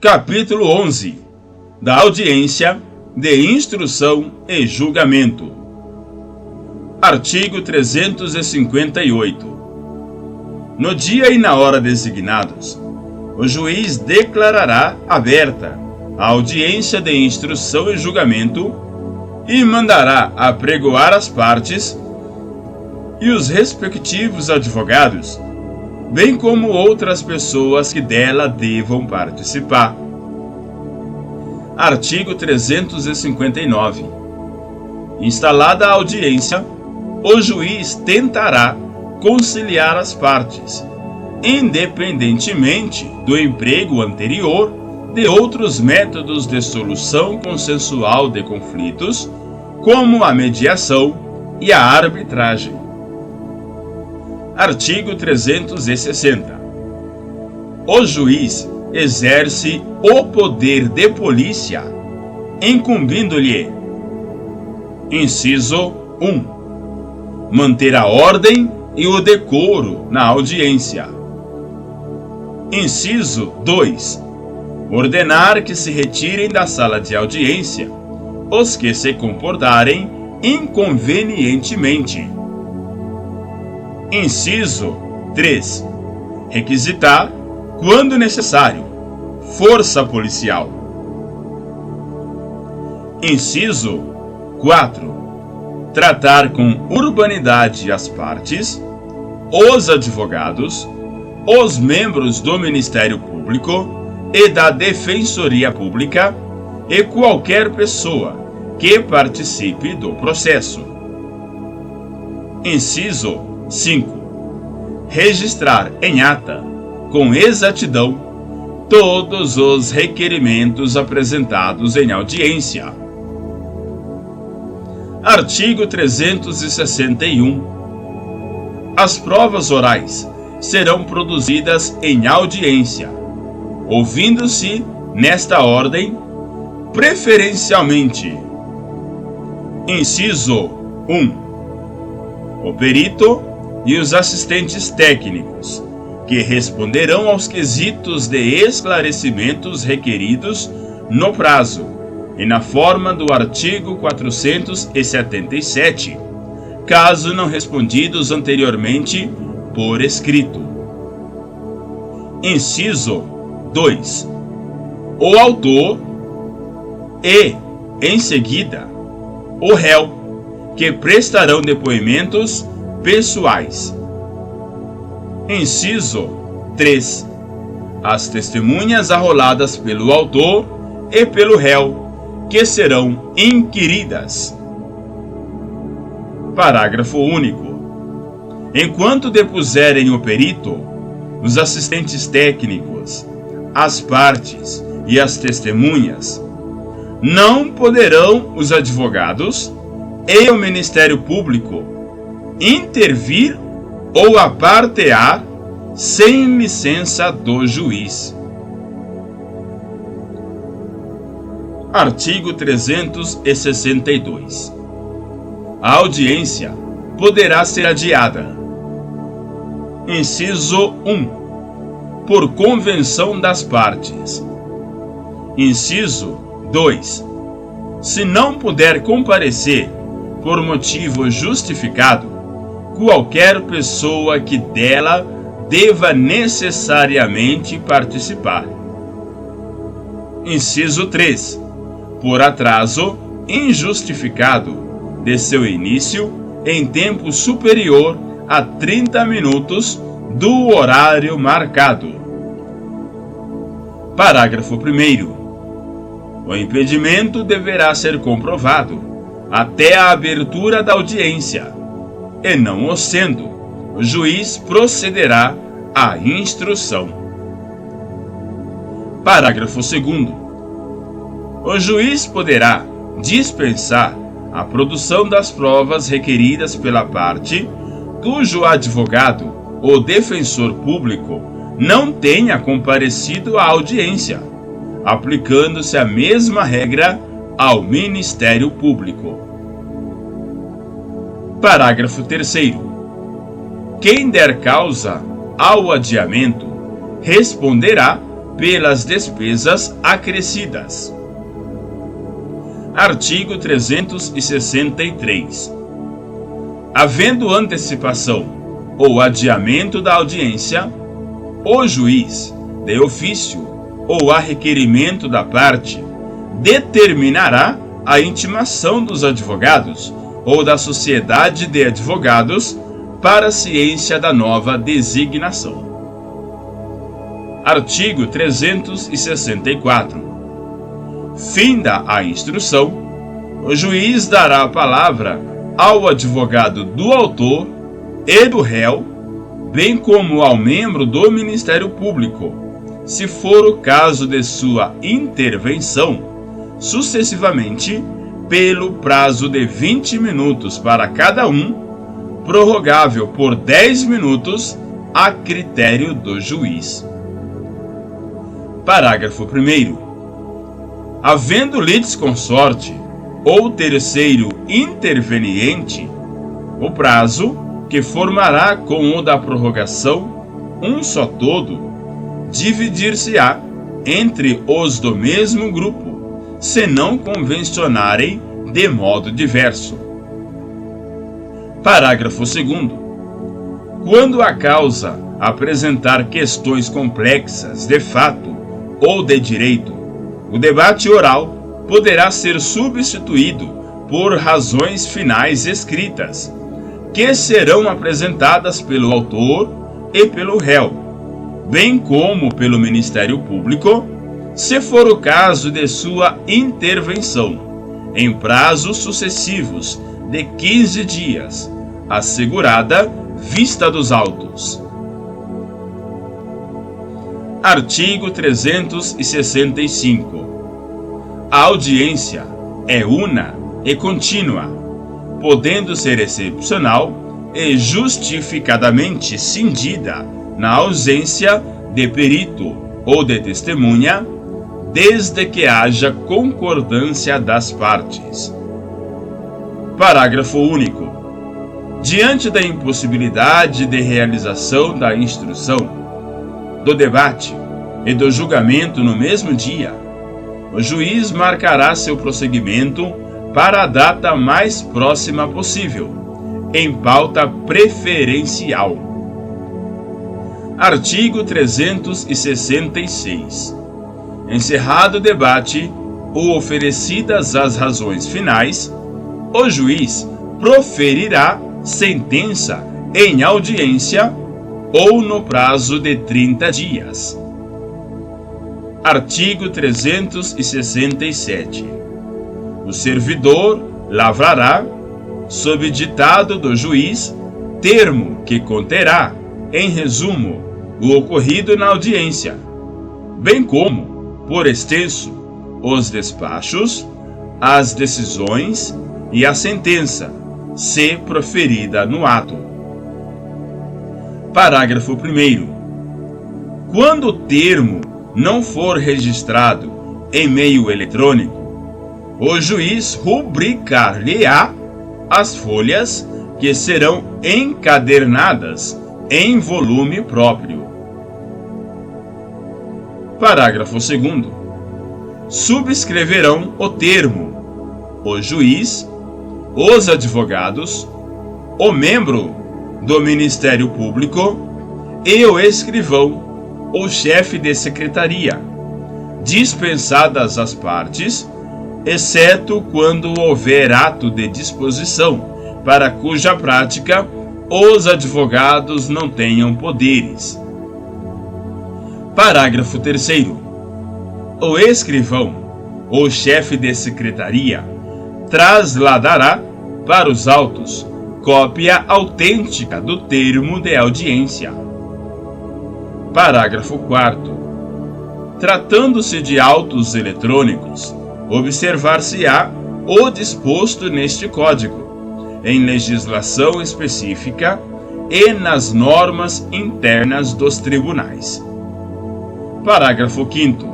Capítulo 11 da audiência de instrução e julgamento. Artigo 358. No dia e na hora designados, o juiz declarará aberta a audiência de instrução e julgamento e mandará apregoar as partes e os respectivos advogados, bem como outras pessoas que dela devam participar. Artigo 359. Instalada a audiência, o juiz tentará conciliar as partes, independentemente do emprego anterior de outros métodos de solução consensual de conflitos, como a mediação e a arbitragem. Artigo 360. O juiz exerce o poder de polícia, incumbindo-lhe: inciso 1. Manter a ordem e o decoro na audiência. Inciso 2. Ordenar que se retirem da sala de audiência os que se comportarem inconvenientemente. Inciso 3. Requisitar, quando necessário, força policial. Inciso 4. Tratar com urbanidade as partes, os advogados, os membros do Ministério Público e da Defensoria Pública e qualquer pessoa que participe do processo. Inciso 5. Registrar em ata, com exatidão, todos os requerimentos apresentados em audiência. Artigo 361. As provas orais serão produzidas em audiência, ouvindo-se, nesta ordem, preferencialmente: inciso 1. O perito e os assistentes técnicos, que responderão aos quesitos de esclarecimentos requeridos no prazo e na forma do artigo 477, caso não respondidos anteriormente por escrito. Inciso 2. O autor e, em seguida, o réu, que prestarão depoimentos pessoais. Inciso 3. As testemunhas arroladas pelo autor e pelo réu, que serão inquiridas. Parágrafo único. Enquanto depuserem o perito, os assistentes técnicos, as partes e as testemunhas, não poderão os advogados e o Ministério Público intervir ou apartear sem licença do juiz. Artigo 362. A audiência poderá ser adiada. Inciso 1. Por convenção das partes. Inciso 2. Se não puder comparecer por motivo justificado, qualquer pessoa que dela deva necessariamente participar. Inciso 3. Por atraso injustificado de seu início em tempo superior a 30 minutos do horário marcado. Parágrafo 1º. O impedimento deverá ser comprovado até a abertura da audiência, e não o sendo, o juiz procederá à instrução. Parágrafo 2º. O juiz poderá dispensar a produção das provas requeridas pela parte cujo advogado ou defensor público não tenha comparecido à audiência, aplicando-se a mesma regra ao Ministério Público. Parágrafo 3º. Quem der causa ao adiamento responderá pelas despesas acrescidas. Artigo 363. Havendo antecipação ou adiamento da audiência, o juiz, de ofício ou a requerimento da parte, determinará a intimação dos advogados ou da sociedade de advogados para a ciência da nova designação. Artigo 364. Finda a instrução, o juiz dará a palavra ao advogado do autor e do réu, bem como ao membro do Ministério Público, se for o caso de sua intervenção, sucessivamente, pelo prazo de 20 minutos para cada um, prorrogável por 10 minutos a critério do juiz. Parágrafo 1º. Havendo litisconsorte ou terceiro interveniente, o prazo, que formará com o da prorrogação um só todo, dividir-se-á entre os do mesmo grupo, se não convencionarem de modo diverso. Parágrafo 2º. Quando a causa apresentar questões complexas de fato ou de direito, o debate oral poderá ser substituído por razões finais escritas, que serão apresentadas pelo autor e pelo réu, bem como pelo Ministério Público, se for o caso de sua intervenção, em prazos sucessivos de 15 dias, assegurada vista dos autos. Artigo 365. A audiência é una e contínua, podendo ser excepcional e justificadamente cindida na ausência de perito ou de testemunha, desde que haja concordância das partes. Parágrafo único. Diante da impossibilidade de realização da instrução, do debate e do julgamento no mesmo dia, o juiz marcará seu prosseguimento para a data mais próxima possível, em pauta preferencial. Artigo 366. Encerrado o debate ou oferecidas as razões finais, o juiz proferirá sentença em audiência ou no prazo de 30 dias. Artigo 367. O servidor lavrará, sob ditado do juiz, termo que conterá, em resumo, o ocorrido na audiência, bem como, por extenso, os despachos, as decisões e a sentença, se proferida no ato. Parágrafo 1º. Quando o termo não for registrado em meio eletrônico, o juiz rubricar-lhe-á as folhas que serão encadernadas em volume próprio. Parágrafo 2º. Subscreverão o termo o juiz, os advogados, o membro do Ministério Público e o escrivão ou chefe de secretaria, dispensadas as partes, exceto quando houver ato de disposição, para cuja prática os advogados não tenham poderes. Parágrafo 3º. O escrivão ou chefe de secretaria trasladará para os autos cópia autêntica do termo de audiência. Parágrafo 4º. Tratando-se de autos eletrônicos, observar-se-á o disposto neste Código, em legislação específica e nas normas internas dos tribunais. Parágrafo 5º.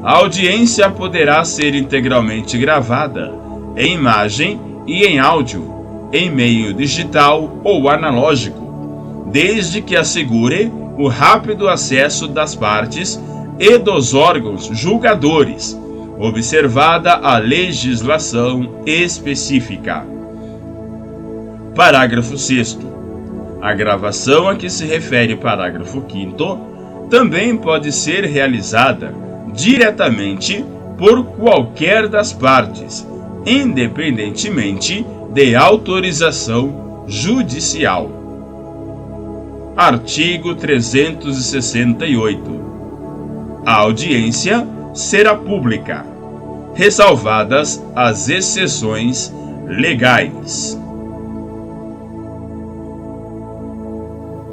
A audiência poderá ser integralmente gravada, em imagem e em áudio, em meio digital ou analógico, desde que assegure o rápido acesso das partes e dos órgãos julgadores, observada a legislação específica. Parágrafo 6º. A gravação a que se refere o parágrafo 5º também pode ser realizada diretamente por qualquer das partes, independentemente de autorização judicial. Artigo 368. A audiência será pública, ressalvadas as exceções legais.